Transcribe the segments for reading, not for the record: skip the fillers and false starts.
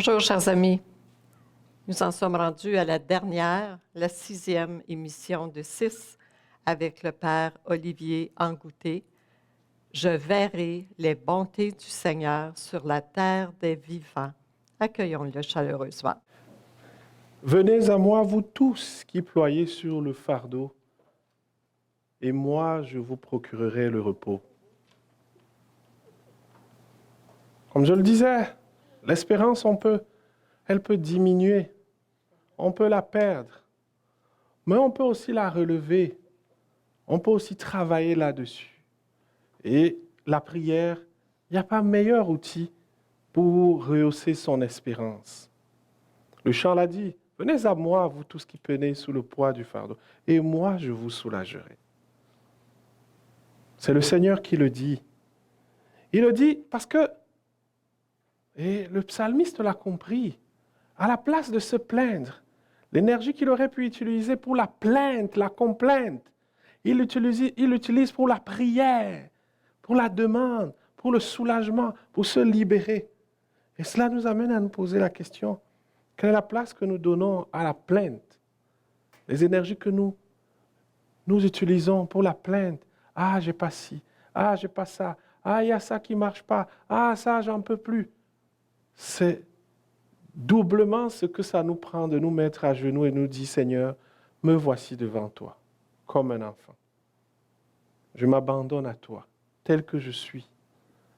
Bonjour, chers amis. Nous en sommes rendus à la dernière, la 6e émission de 6 avec le Père Olivier Angouté. Je verrai les bontés du Seigneur sur la terre des vivants. Accueillons-le chaleureusement. Venez à moi, vous tous qui ployez sur le fardeau, et moi je vous procurerai le repos. Comme je le disais, l'espérance, elle peut diminuer, on peut la perdre, mais on peut aussi la relever, on peut aussi travailler là-dessus. Et la prière, il n'y a pas meilleur outil pour rehausser son espérance. Le chant l'a dit, venez à moi, vous tous qui peinez sous le poids du fardeau, et moi je vous soulagerai. C'est le Seigneur qui le dit. Il le dit parce que, et le psalmiste l'a compris, à la place de se plaindre, l'énergie qu'il aurait pu utiliser pour la plainte, la complainte, il l'utilise pour la prière, pour la demande, pour le soulagement, pour se libérer. Et cela nous amène à nous poser la question, quelle est la place que nous donnons à la plainte? Les énergies que nous utilisons pour la plainte. Ah, j'ai pas ci. Ah, j'ai pas ça. Ah, il y a ça qui ne marche pas. Ah, ça, j'en peux plus. C'est doublement ce que ça nous prend de nous mettre à genoux et nous dire, Seigneur, me voici devant toi, comme un enfant. Je m'abandonne à toi, tel que je suis.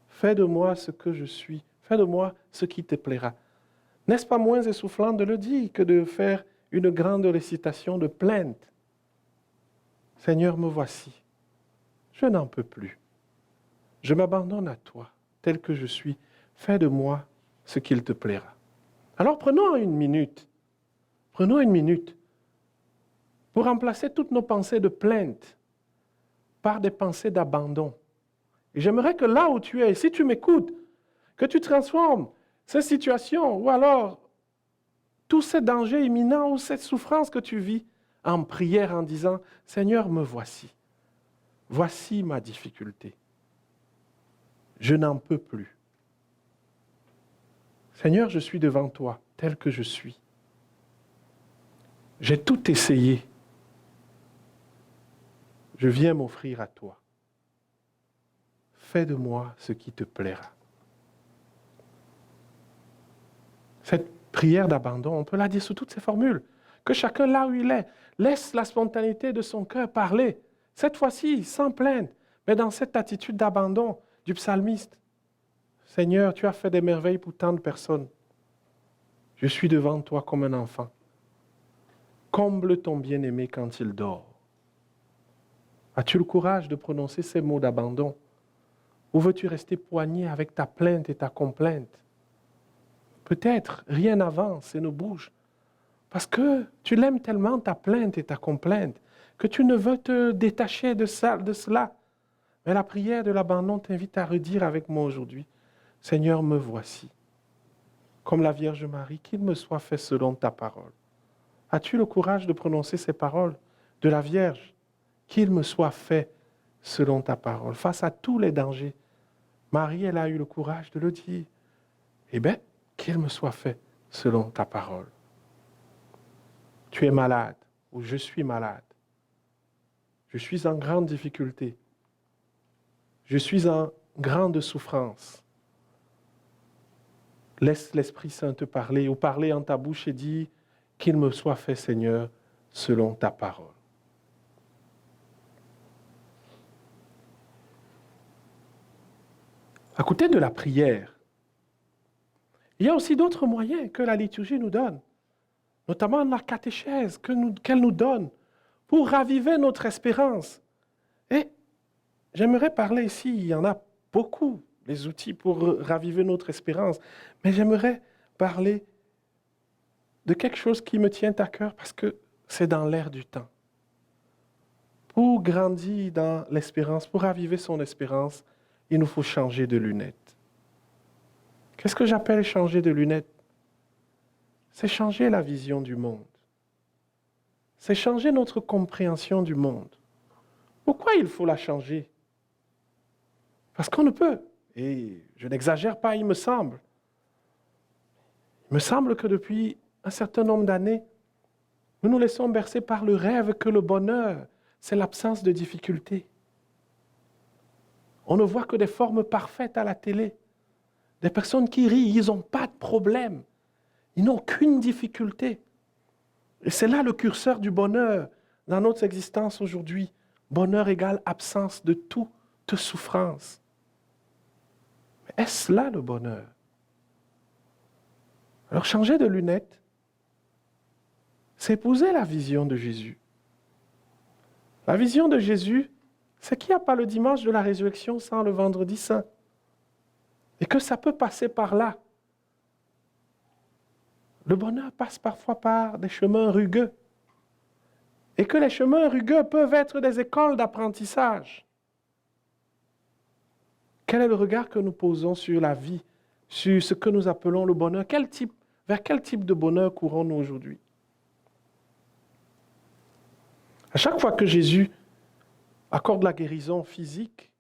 Fais de moi ce que je suis. Fais de moi ce qui te plaira. N'est-ce pas moins essoufflant de le dire que de faire une grande récitation de plainte? Seigneur, me voici. Je n'en peux plus. Je m'abandonne à toi, tel que je suis. Fais de moi ce qu'il te plaira. Alors prenons une minute pour remplacer toutes nos pensées de plainte par des pensées d'abandon. Et j'aimerais que là où tu es, si tu m'écoutes, que tu transformes ces situations ou alors tous ces dangers imminents ou cette souffrance que tu vis en prière en disant, Seigneur, me voici. Voici ma difficulté. Je n'en peux plus. Seigneur, je suis devant toi, tel que je suis. J'ai tout essayé. Je viens m'offrir à toi. Fais de moi ce qui te plaira. Cette prière d'abandon, on peut la dire sous toutes ses formules. Que chacun, là où il est, laisse la spontanéité de son cœur parler. Cette fois-ci, sans plainte, mais dans cette attitude d'abandon du psalmiste. Seigneur, tu as fait des merveilles pour tant de personnes. Je suis devant toi comme un enfant. Comble ton bien-aimé quand il dort. As-tu le courage de prononcer ces mots d'abandon? Ou veux-tu rester poigné avec ta plainte et ta complainte? Peut-être rien n'avance et ne bouge. Parce que tu l'aimes tellement ta plainte et ta complainte que tu ne veux te détacher de cela. Mais la prière de l'abandon t'invite à redire avec moi aujourd'hui, Seigneur, me voici. Comme la Vierge Marie, qu'il me soit fait selon ta parole. As-tu le courage de prononcer ces paroles de la Vierge? Qu'il me soit fait selon ta parole. Face à tous les dangers, Marie, elle a eu le courage de le dire. Eh bien, qu'il me soit fait selon ta parole. Tu es malade ou je suis malade. Je suis en grande difficulté. Je suis en grande souffrance. Laisse l'Esprit Saint te parler ou parler en ta bouche et dis qu'il me soit fait, Seigneur, selon ta parole. À côté de la prière, il y a aussi d'autres moyens que la liturgie nous donne, notamment la catéchèse qu'elle nous donne pour raviver notre espérance. Et j'aimerais parler ici, il y en a beaucoup, les outils pour raviver notre espérance, mais j'aimerais parler de quelque chose qui me tient à cœur parce que c'est dans l'air du temps. Pour grandir dans l'espérance, pour raviver son espérance, il nous faut changer de lunettes. Qu'est-ce que j'appelle changer de lunettes? C'est changer la vision du monde. C'est changer notre compréhension du monde. Pourquoi il faut la changer? Parce qu'on ne peut, et je n'exagère pas, il me semble Il me semble que depuis un certain nombre d'années, nous nous laissons bercer par le rêve que le bonheur, c'est l'absence de difficultés. On ne voit que des formes parfaites à la télé. Des personnes qui rient, ils n'ont pas de problème. Ils n'ont aucune difficulté. Et c'est là le curseur du bonheur dans notre existence aujourd'hui. Bonheur égale absence de toute souffrance. Mais est-ce là le bonheur? Alors changer de lunettes, c'est épouser la vision de Jésus. La vision de Jésus, c'est qu'il n'y a pas le dimanche de la résurrection sans le vendredi saint. Et que ça peut passer par là. Le bonheur passe parfois par des chemins rugueux. Et que les chemins rugueux peuvent être des écoles d'apprentissage. Quel est le regard que nous posons sur la vie, sur ce que nous appelons le bonheur? Vers quel type de bonheur courons-nous aujourd'hui? À chaque fois que Jésus accorde la guérison physique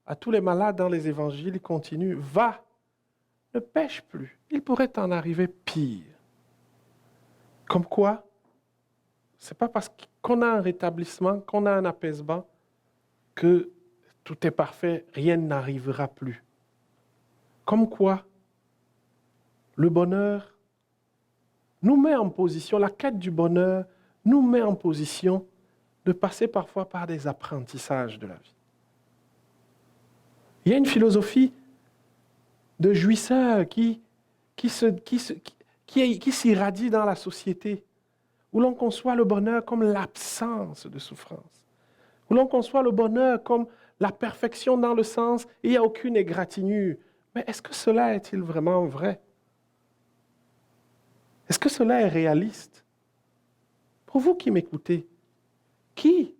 à tous les malades dans les évangiles, il continue, va, ne pêche plus. Il pourrait en arriver pire. Comme quoi, ce n'est pas parce qu'on a un rétablissement, qu'on a un apaisement, que tout est parfait, rien n'arrivera plus. Comme quoi, le bonheur nous met en position, la quête du bonheur nous met en position de passer parfois par des apprentissages de la vie. Il y a une philosophie de jouisseur qui s'irradie dans la société, où l'on conçoit le bonheur comme l'absence de souffrance, où l'on conçoit le bonheur comme la perfection dans le sens « il n'y a aucune égratignure ». Mais est-ce que cela est-il vraiment vrai? Est-ce que cela est réaliste? Pour vous qui m'écoutez, qui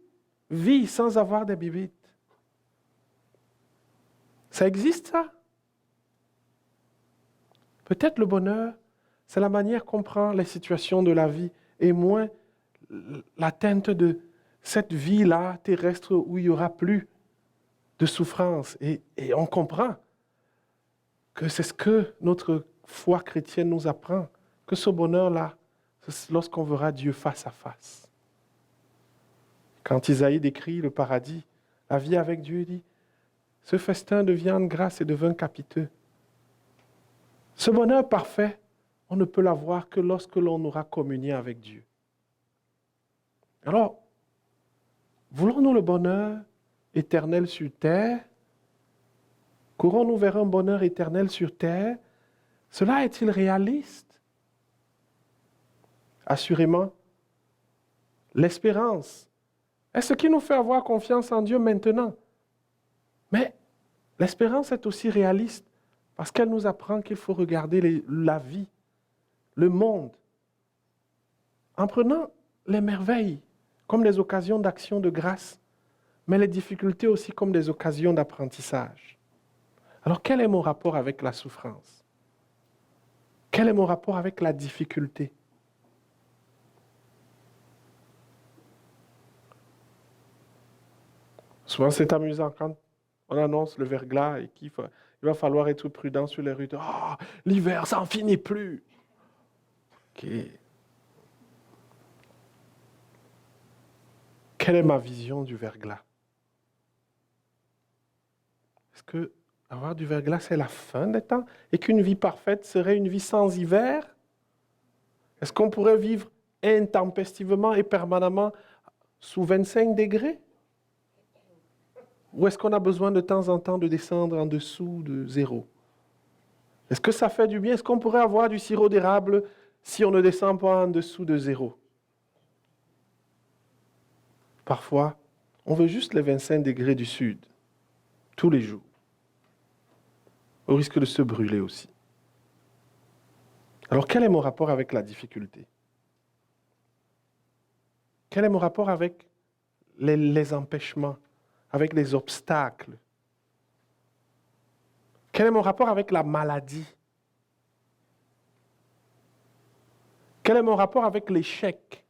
vit sans avoir des bibites? Ça existe, ça? Peut-être le bonheur, c'est la manière qu'on prend les situations de la vie et moins l'atteinte de cette vie-là terrestre où il n'y aura plus de souffrance. Et on comprend que c'est ce que notre foi chrétienne nous apprend, que ce bonheur-là, c'est lorsqu'on verra Dieu face à face. Quand Isaïe décrit le paradis, la vie avec Dieu, il dit, ce festin de viande grasse et de vin capiteux. Ce bonheur parfait, on ne peut l'avoir que lorsque l'on aura communié avec Dieu. Alors, voulons-nous le bonheur éternel sur terre? Courons-nous vers un bonheur éternel sur terre? Cela est-il réaliste? Assurément, l'espérance est ce qui nous fait avoir confiance en Dieu maintenant. Mais l'espérance est aussi réaliste parce qu'elle nous apprend qu'il faut regarder la vie, le monde, en prenant les merveilles comme des occasions d'action de grâce, mais les difficultés aussi comme des occasions d'apprentissage. Alors, quel est mon rapport avec la souffrance? Quel est mon rapport avec la difficulté? Souvent, c'est amusant quand on annonce le verglas et qu'il va falloir être prudent sur les rues. Ah, l'hiver, ça n'en finit plus. OK. Quelle est ma vision du verglas? Est-ce que avoir du verglas, c'est la fin des temps et qu'une vie parfaite serait une vie sans hiver? Est-ce qu'on pourrait vivre intempestivement et permanemment sous 25 degrés? Ou est-ce qu'on a besoin de temps en temps de descendre en dessous de 0? Est-ce que ça fait du bien? Est-ce qu'on pourrait avoir du sirop d'érable si on ne descend pas en dessous de 0? Parfois, on veut juste les 25 degrés du sud, tous les jours, au risque de se brûler aussi. Alors, quel est mon rapport avec la difficulté? Quel est mon rapport avec les empêchements, avec les obstacles? Quel est mon rapport avec la maladie? Quel est mon rapport avec l'échec?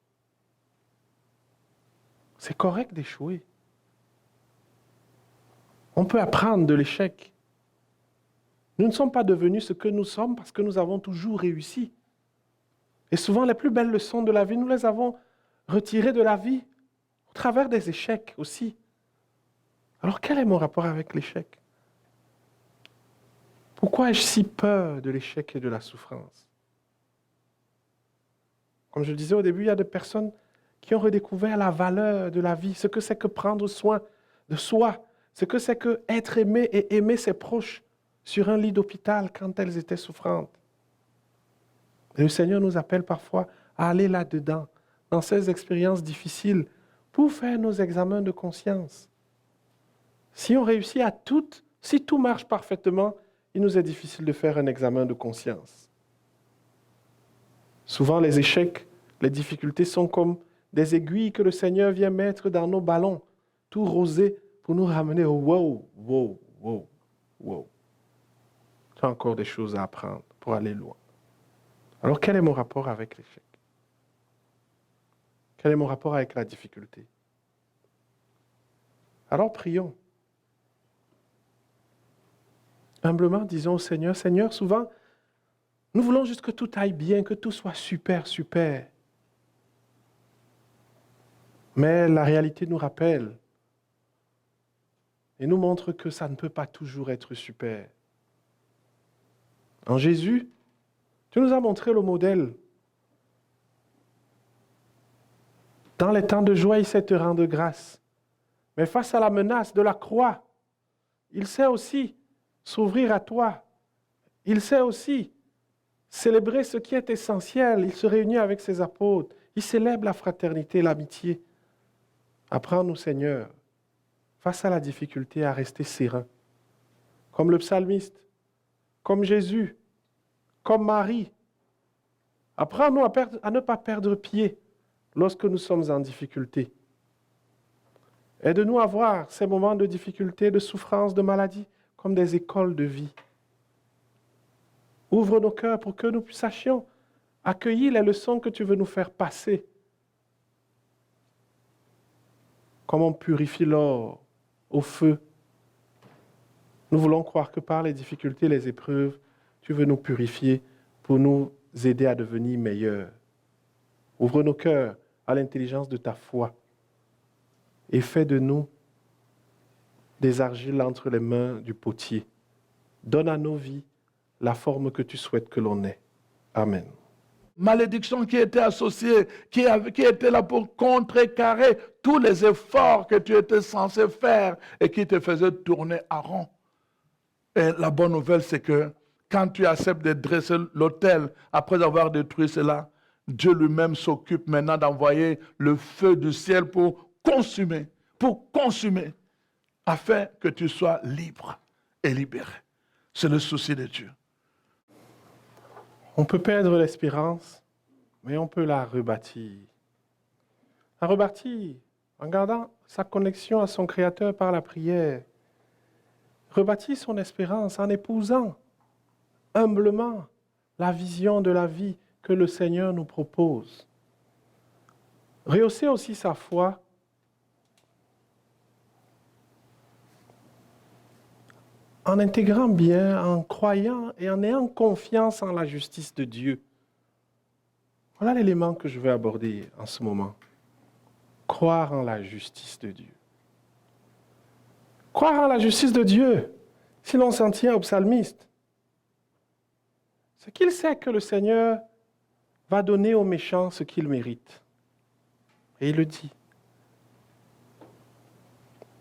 C'est correct d'échouer. On peut apprendre de l'échec. Nous ne sommes pas devenus ce que nous sommes parce que nous avons toujours réussi. Et souvent, les plus belles leçons de la vie, nous les avons retirées de la vie au travers des échecs aussi. Alors, quel est mon rapport avec l'échec? Pourquoi ai-je si peur de l'échec et de la souffrance? Comme je le disais au début, il y a des personnes qui ont redécouvert la valeur de la vie, ce que c'est que prendre soin de soi, ce que c'est que être aimé et aimer ses proches sur un lit d'hôpital quand elles étaient souffrantes. Et le Seigneur nous appelle parfois à aller là-dedans, dans ces expériences difficiles, pour faire nos examens de conscience. Si on réussit à tout, si tout marche parfaitement, il nous est difficile de faire un examen de conscience. Souvent, les échecs, les difficultés sont comme des aiguilles que le Seigneur vient mettre dans nos ballons, tout rosés, pour nous ramener au wow, wow, wow, wow. Tu as encore des choses à apprendre pour aller loin. Alors, quel est mon rapport avec l'échec? Quel est mon rapport avec la difficulté? Alors, prions. Humblement, disons au Seigneur, Seigneur, souvent, nous voulons juste que tout aille bien, que tout soit super, super. Mais la réalité nous rappelle et nous montre que ça ne peut pas toujours être super. En Jésus, tu nous as montré le modèle. Dans les temps de joie, il sait te rendre grâce. Mais face à la menace de la croix, il sait aussi s'ouvrir à toi. Il sait aussi célébrer ce qui est essentiel. Il se réunit avec ses apôtres. Il célèbre la fraternité, l'amitié. Apprends-nous, Seigneur, face à la difficulté, à rester serein. Comme le psalmiste, comme Jésus, comme Marie. Apprends-nous à ne pas perdre pied lorsque nous sommes en difficulté. Aide-nous à voir ces moments de difficulté, de souffrance, de maladie, comme des écoles de vie. Ouvre nos cœurs pour que nous sachions accueillir les leçons que tu veux nous faire passer. Comme on purifie l'or au feu. Nous voulons croire que par les difficultés, les épreuves, tu veux nous purifier pour nous aider à devenir meilleurs. Ouvre nos cœurs à l'intelligence de ta foi et fais de nous des argiles entre les mains du potier. Donne à nos vies la forme que tu souhaites que l'on ait. Amen. Malédiction qui était associée, qui était là pour contrecarrer tous les efforts que tu étais censé faire et qui te faisait tourner à rond. Et la bonne nouvelle, c'est que quand tu acceptes de dresser l'autel après avoir détruit cela, Dieu lui-même s'occupe maintenant d'envoyer le feu du ciel pour consumer, afin que tu sois libre et libéré. C'est le souci de Dieu. On peut perdre l'espérance, mais on peut la rebâtir. La rebâtir en gardant sa connexion à son Créateur par la prière. Rebâtir son espérance en épousant humblement la vision de la vie que le Seigneur nous propose. Rehausser aussi sa foi en intégrant bien, en croyant et en ayant confiance en la justice de Dieu. Voilà l'élément que je vais aborder en ce moment. Croire en la justice de Dieu. Croire en la justice de Dieu, si l'on s'en tient au psalmiste, c'est qu'il sait que le Seigneur va donner aux méchants ce qu'ils méritent. Et il le dit.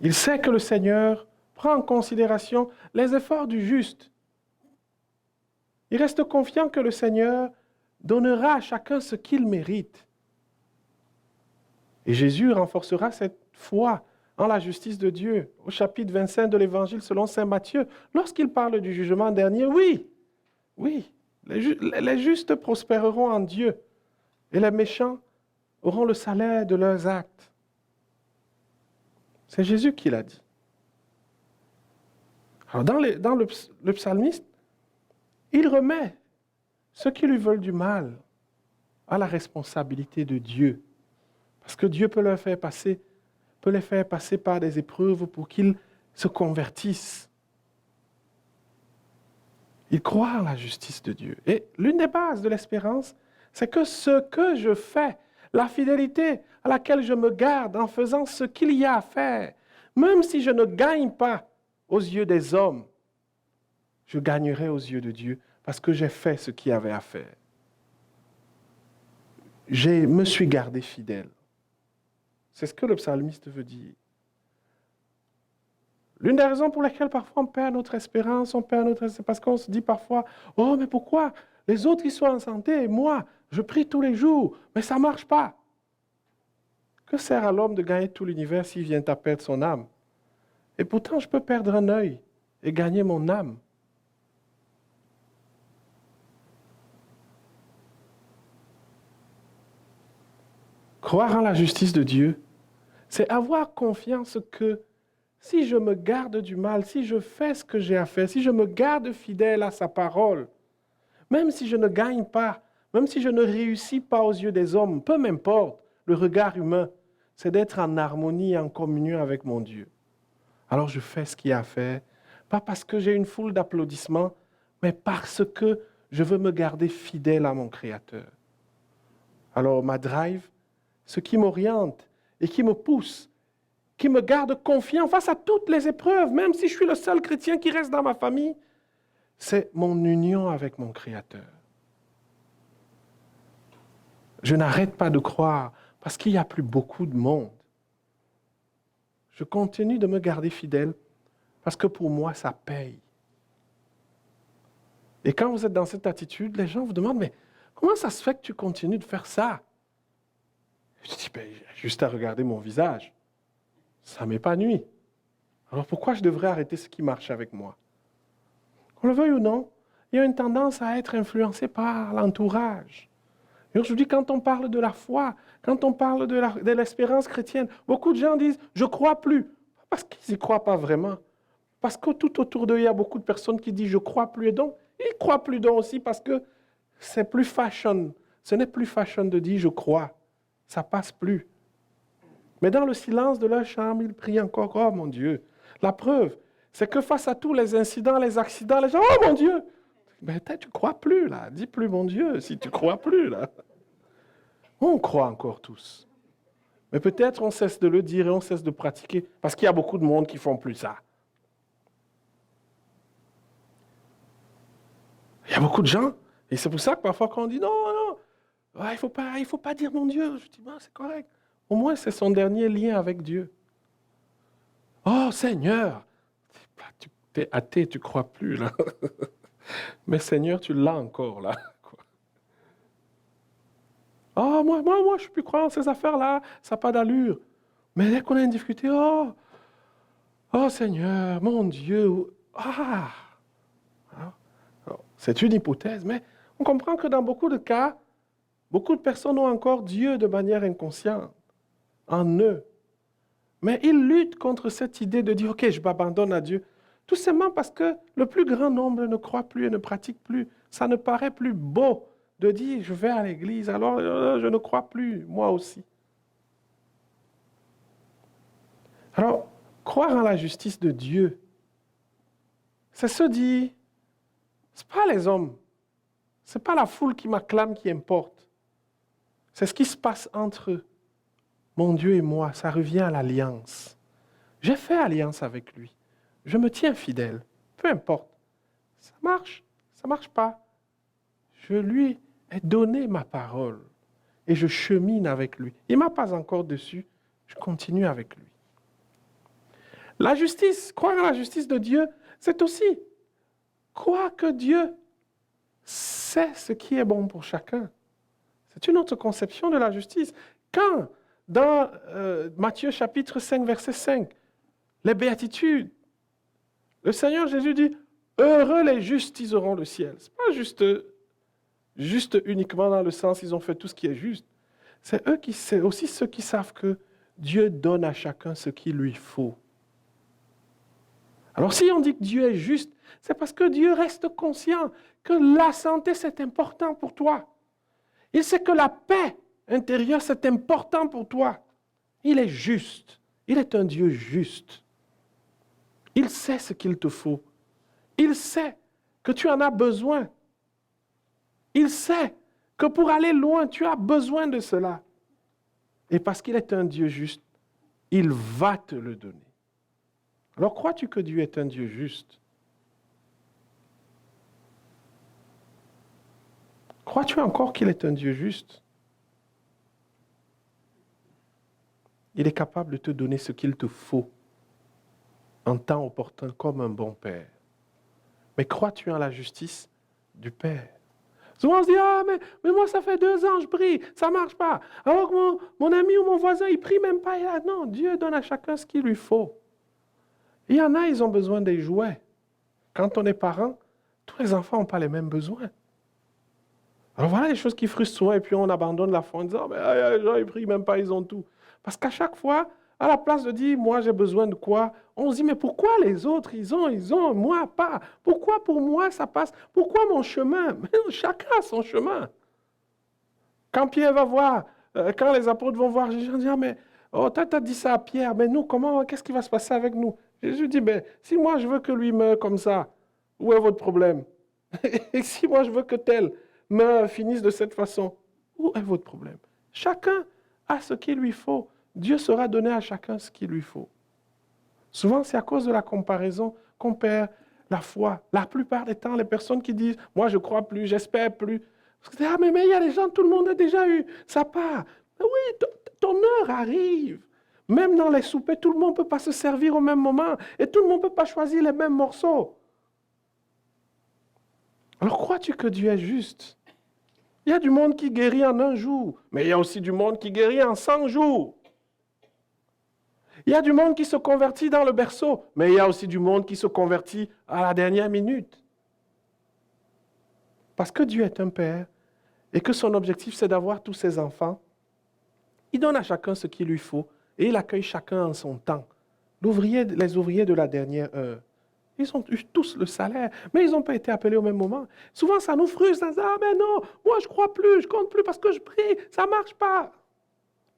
Il sait que le Seigneur prend en considération les efforts du juste. Il reste confiant que le Seigneur donnera à chacun ce qu'il mérite. Et Jésus renforcera cette foi en la justice de Dieu. Au chapitre 25 de l'Évangile selon saint Matthieu, lorsqu'il parle du jugement dernier, oui, les justes prospéreront en Dieu et les méchants auront le salaire de leurs actes. C'est Jésus qui l'a dit. Alors dans le psalmiste, il remet ceux qui lui veulent du mal à la responsabilité de Dieu. Parce que Dieu peut les faire passer par des épreuves pour qu'ils se convertissent. Il croit en la justice de Dieu. Et l'une des bases de l'espérance, c'est que ce que je fais, la fidélité à laquelle je me garde en faisant ce qu'il y a à faire, même si je ne gagne pas aux yeux des hommes, je gagnerai aux yeux de Dieu parce que j'ai fait ce qu'il y avait à faire. Je me suis gardé fidèle. C'est ce que le psalmiste veut dire. L'une des raisons pour lesquelles parfois on perd notre espérance, c'est parce qu'on se dit parfois, oh mais pourquoi les autres ils sont en santé et moi je prie tous les jours, mais ça ne marche pas. Que sert à l'homme de gagner tout l'univers s'il vient à perdre son âme? Et pourtant je peux perdre un œil et gagner mon âme. Croire en la justice de Dieu, c'est avoir confiance que si je me garde du mal, si je fais ce que j'ai à faire, si je me garde fidèle à sa parole, même si je ne gagne pas, même si je ne réussis pas aux yeux des hommes, peu m'importe, le regard humain, c'est d'être en harmonie et en communion avec mon Dieu. Alors je fais ce qu'il y a à faire, pas parce que j'ai une foule d'applaudissements, mais parce que je veux me garder fidèle à mon Créateur. Alors ma drive, ce qui m'oriente et qui me pousse, qui me garde confiant face à toutes les épreuves, même si je suis le seul chrétien qui reste dans ma famille, c'est mon union avec mon Créateur. Je n'arrête pas de croire parce qu'il n'y a plus beaucoup de monde. Je continue de me garder fidèle parce que pour moi, ça paye. Et quand vous êtes dans cette attitude, les gens vous demandent, mais comment ça se fait que tu continues de faire ça? Je dis, juste à regarder mon visage. Ça m'épanouit. Alors pourquoi je devrais arrêter ce qui marche avec moi? Qu'on le veuille ou non, il y a une tendance à être influencé par l'entourage. Et aujourd'hui, quand on parle de la foi, quand on parle de l'espérance chrétienne, beaucoup de gens disent « je ne crois plus ». Pas parce qu'ils n'y croient pas vraiment. Parce que tout autour d'eux, il y a beaucoup de personnes qui disent « je ne crois plus ». Et donc, ils ne croient plus donc aussi parce que c'est plus fashion. Ce n'est plus fashion de dire « je crois ». Ça ne passe plus. Mais dans le silence de leur chambre, ils prient encore « oh mon Dieu ». La preuve, c'est que face à tous les incidents, les accidents, les gens « oh mon Dieu ». Ben, tu ne crois plus, là. Dis plus, mon Dieu, si tu ne crois plus, là. On croit encore tous. Mais peut-être on cesse de le dire et on cesse de pratiquer, parce qu'il y a beaucoup de monde qui ne font plus ça. Il y a beaucoup de gens, et c'est pour ça que parfois quand on dit, non, il ne faut pas dire mon Dieu, je dis, c'est correct. Au moins, c'est son dernier lien avec Dieu. Oh, Seigneur, tu es athée, tu ne crois plus, là. Mais Seigneur, tu l'as encore là. Oh, moi, je ne suis plus croyant, ces affaires-là, ça n'a pas d'allure. Mais dès qu'on a une difficulté, oh Seigneur, mon Dieu, c'est une hypothèse, mais on comprend que dans beaucoup de cas, beaucoup de personnes ont encore Dieu de manière inconsciente, en eux. Mais ils luttent contre cette idée de dire, OK, je m'abandonne à Dieu. Tout simplement parce que le plus grand nombre ne croit plus et ne pratique plus. Ça ne paraît plus beau de dire, je vais à l'église, alors je ne crois plus, moi aussi. Alors, croire en la justice de Dieu, c'est se dire, ce n'est pas les hommes, ce n'est pas la foule qui m'acclame qui importe. C'est ce qui se passe entre eux. Mon Dieu et moi, ça revient à l'alliance. J'ai fait alliance avec lui. Je me tiens fidèle, peu importe. Ça marche pas. Je lui ai donné ma parole et je chemine avec lui. Il ne m'a pas encore dessus, je continue avec lui. La justice, croire à la justice de Dieu, c'est aussi croire que Dieu sait ce qui est bon pour chacun. C'est une autre conception de la justice. Quand, dans Matthieu chapitre 5, verset 5, les béatitudes, le Seigneur Jésus dit, « Heureux les justes, ils auront le ciel. » Ce n'est pas juste uniquement dans le sens ils ont fait tout ce qui est juste. C'est aussi ceux qui savent que Dieu donne à chacun ce qu'il lui faut. Alors si on dit que Dieu est juste, c'est parce que Dieu reste conscient que la santé, c'est important pour toi. Il sait que la paix intérieure, c'est important pour toi. Il est juste. Il est un Dieu juste. Il sait ce qu'il te faut. Il sait que tu en as besoin. Il sait que pour aller loin, tu as besoin de cela. Et parce qu'il est un Dieu juste, il va te le donner. Alors crois-tu que Dieu est un Dieu juste? Crois-tu encore qu'il est un Dieu juste? Il est capable de te donner ce qu'il te faut en temps opportun comme un bon Père. Mais crois-tu en la justice du Père? Souvent on se dit, ah mais moi ça fait 2 ans je prie, ça ne marche pas. Alors que mon ami ou mon voisin, il ne prie même pas. Non, Dieu donne à chacun ce qu'il lui faut. Il y en a, ils ont besoin des jouets. Quand on est parent, tous les enfants n'ont pas les mêmes besoins. Alors voilà les choses qui frustrent souvent et puis on abandonne la foi en disant, mais les gens ils prient même pas, ils ont tout. Parce qu'à chaque fois, à la place de dire, moi j'ai besoin de quoi, on se dit, mais pourquoi les autres, ils ont, moi pas? Pourquoi pour moi ça passe? Pourquoi mon chemin? Mais chacun a son chemin. Quand Pierre va voir, quand les apôtres vont voir Jésus, on dit, ah, mais oh, toi tu as dit ça à Pierre, mais nous, qu'est-ce qui va se passer avec nous? Jésus dit, ben, si moi je veux que lui meure comme ça, où est votre problème? Et si moi je veux que tel meure, finisse de cette façon, où est votre problème? Chacun a ce qu'il lui faut. Dieu sera donné à chacun ce qu'il lui faut. Souvent, c'est à cause de la comparaison qu'on perd la foi. La plupart des temps, les personnes qui disent « moi, je ne crois plus, j'espère plus », parce que « ah, mais il y a des gens, tout le monde a déjà eu, ça part ». Mais oui, ton heure arrive. Même dans les soupers, tout le monde ne peut pas se servir au même moment et tout le monde ne peut pas choisir les mêmes morceaux. Alors, crois-tu que Dieu est juste? Il y a du monde qui guérit en 1 jour, mais il y a aussi du monde qui guérit en 100 jours. Il y a du monde qui se convertit dans le berceau, mais il y a aussi du monde qui se convertit à la dernière minute. Parce que Dieu est un Père et que son objectif, c'est d'avoir tous ses enfants, il donne à chacun ce qu'il lui faut et il accueille chacun en son temps. Les ouvriers de la dernière heure, ils ont eu tous le salaire, mais ils n'ont pas été appelés au même moment. Souvent, ça nous frustre, ça dit, ah mais non, moi je ne crois plus, je ne compte plus parce que je prie, ça ne marche pas.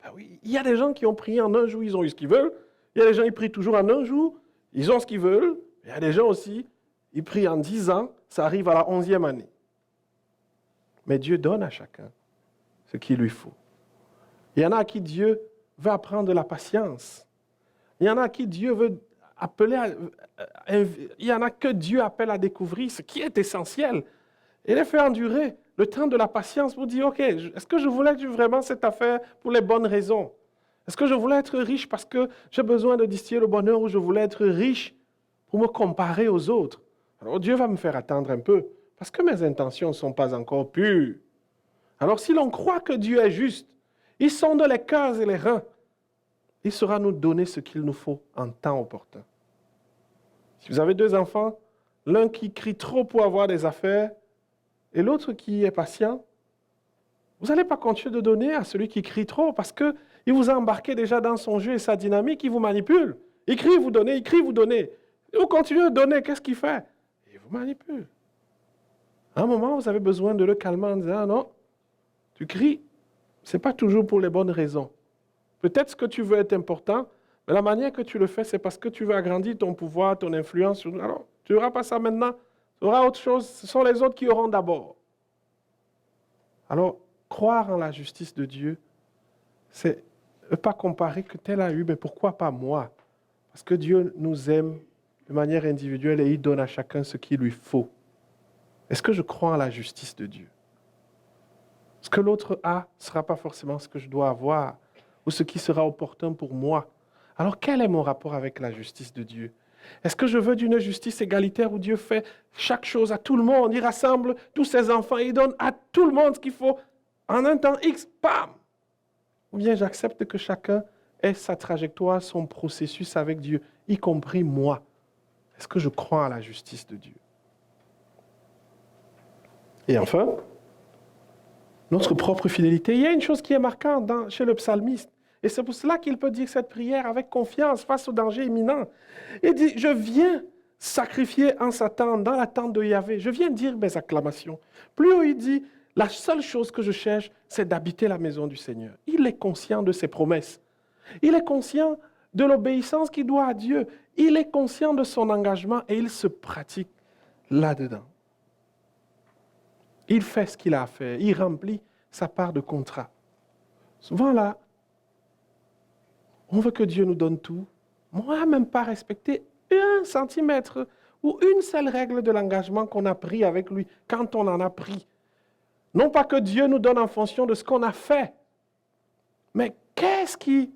Ben oui, il y a des gens qui ont prié en 1 jour, ils ont eu ce qu'ils veulent. Il y a des gens qui prient toujours en 1 jour, ils ont ce qu'ils veulent. Il y a des gens aussi, ils prient en 10 ans, ça arrive à la 11e année. Mais Dieu donne à chacun ce qu'il lui faut. Il y en a à qui Dieu veut apprendre de la patience. Il y en a à qui Dieu veut appeler, il y en a que Dieu appelle à découvrir ce qui est essentiel. Et les fait endurer le temps de la patience pour dire, OK, est-ce que je voulais vraiment cette affaire pour les bonnes raisons? Est-ce que je voulais être riche parce que j'ai besoin de distiller le bonheur ou je voulais être riche pour me comparer aux autres? Alors Dieu va me faire attendre un peu parce que mes intentions ne sont pas encore pures. Alors si l'on croit que Dieu est juste, il sonde les cœurs et les reins, il saura nous donner ce qu'il nous faut en temps opportun. Si vous avez 2 enfants, l'un qui crie trop pour avoir des affaires et l'autre qui est patient, vous n'allez pas continuer de donner à celui qui crie trop parce qu'il vous a embarqué déjà dans son jeu et sa dynamique, il vous manipule. Il crie, vous donnez, il crie, vous donnez. Et vous continuez de donner, qu'est-ce qu'il fait? Il vous manipule. À un moment, vous avez besoin de le calmer en disant, non, tu cries, ce n'est pas toujours pour les bonnes raisons. Peut-être ce que tu veux est important, mais la manière que tu le fais, c'est parce que tu veux agrandir ton pouvoir, ton influence. Alors, tu n'auras pas ça maintenant, tu auras autre chose, ce sont les autres qui auront d'abord. Alors, croire en la justice de Dieu, c'est ne pas comparer que tel a eu, mais pourquoi pas moi? Parce que Dieu nous aime de manière individuelle et il donne à chacun ce qu'il lui faut. Est-ce que je crois en la justice de Dieu? Ce que l'autre a ne sera pas forcément ce que je dois avoir ou ce qui sera opportun pour moi. Alors, quel est mon rapport avec la justice de Dieu? Est-ce que je veux d'une justice égalitaire où Dieu fait chaque chose à tout le monde? Il rassemble tous ses enfants et il donne à tout le monde ce qu'il faut en un temps X, bam! Ou bien j'accepte que chacun ait sa trajectoire, son processus avec Dieu, y compris moi. Est-ce que je crois à la justice de Dieu? Et enfin, notre propre fidélité. Il y a une chose qui est marquante chez le psalmiste. Et c'est pour cela qu'il peut dire cette prière avec confiance face au danger imminent. Il dit, je viens sacrifier en sa tente, dans la tente de Yahvé. Je viens dire mes acclamations. Plus haut, il dit, la seule chose que je cherche, c'est d'habiter la maison du Seigneur. Il est conscient de ses promesses. Il est conscient de l'obéissance qu'il doit à Dieu. Il est conscient de son engagement et il se pratique là-dedans. Il fait ce qu'il a à faire. Il remplit sa part de contrat. Souvent là, on veut que Dieu nous donne tout. Moi, même pas respecter 1 centimètre ou une seule règle de l'engagement qu'on a pris avec lui quand on en a pris. Non pas que Dieu nous donne en fonction de ce qu'on a fait, mais qu'est-ce qui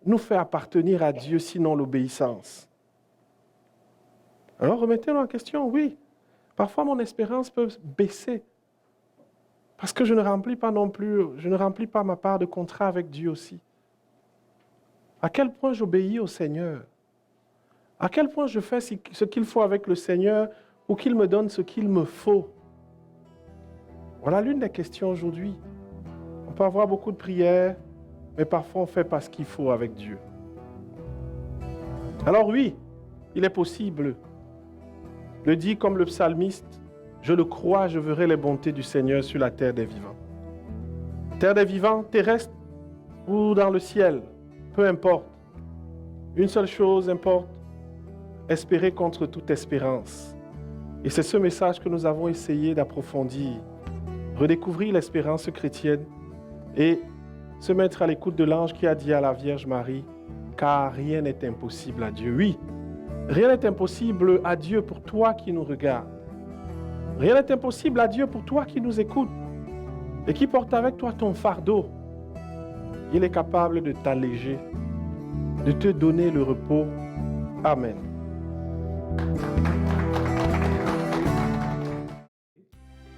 nous fait appartenir à Dieu sinon l'obéissance? Alors remettez-nous en question, oui. Parfois mon espérance peut baisser parce que je ne remplis pas non plus, je ne remplis pas ma part de contrat avec Dieu aussi. À quel point j'obéis au Seigneur? À quel point je fais ce qu'il faut avec le Seigneur pour qu'il me donne ce qu'il me faut? Voilà l'une des questions aujourd'hui. On peut avoir beaucoup de prières, mais parfois on ne fait pas ce qu'il faut avec Dieu. Alors oui, il est possible. Le dit comme le psalmiste, je le crois, je verrai les bontés du Seigneur sur la terre des vivants. Terre des vivants, terrestre ou dans le ciel, peu importe. Une seule chose importe, espérer contre toute espérance. Et c'est ce message que nous avons essayé d'approfondir, redécouvrir l'espérance chrétienne et se mettre à l'écoute de l'ange qui a dit à la Vierge Marie, car rien n'est impossible à Dieu. Oui, rien n'est impossible à Dieu pour toi qui nous regardes. Rien n'est impossible à Dieu pour toi qui nous écoutes et qui porte avec toi ton fardeau. Il est capable de t'alléger, de te donner le repos. Amen.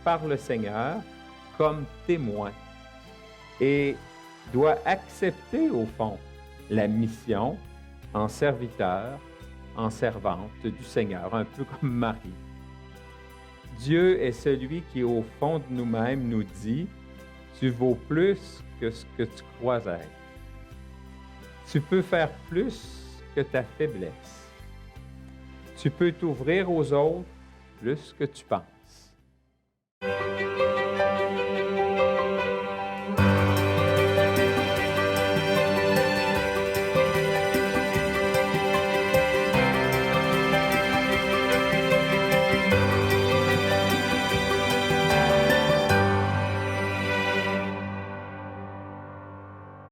Par le Seigneur comme témoin et doit accepter au fond la mission en serviteur, en servante du Seigneur, un peu comme Marie. Dieu est celui qui, au fond de nous-mêmes, nous dit « Tu vaux plus que ce que tu crois être. Tu peux faire plus que ta faiblesse. Tu peux t'ouvrir aux autres plus que tu penses.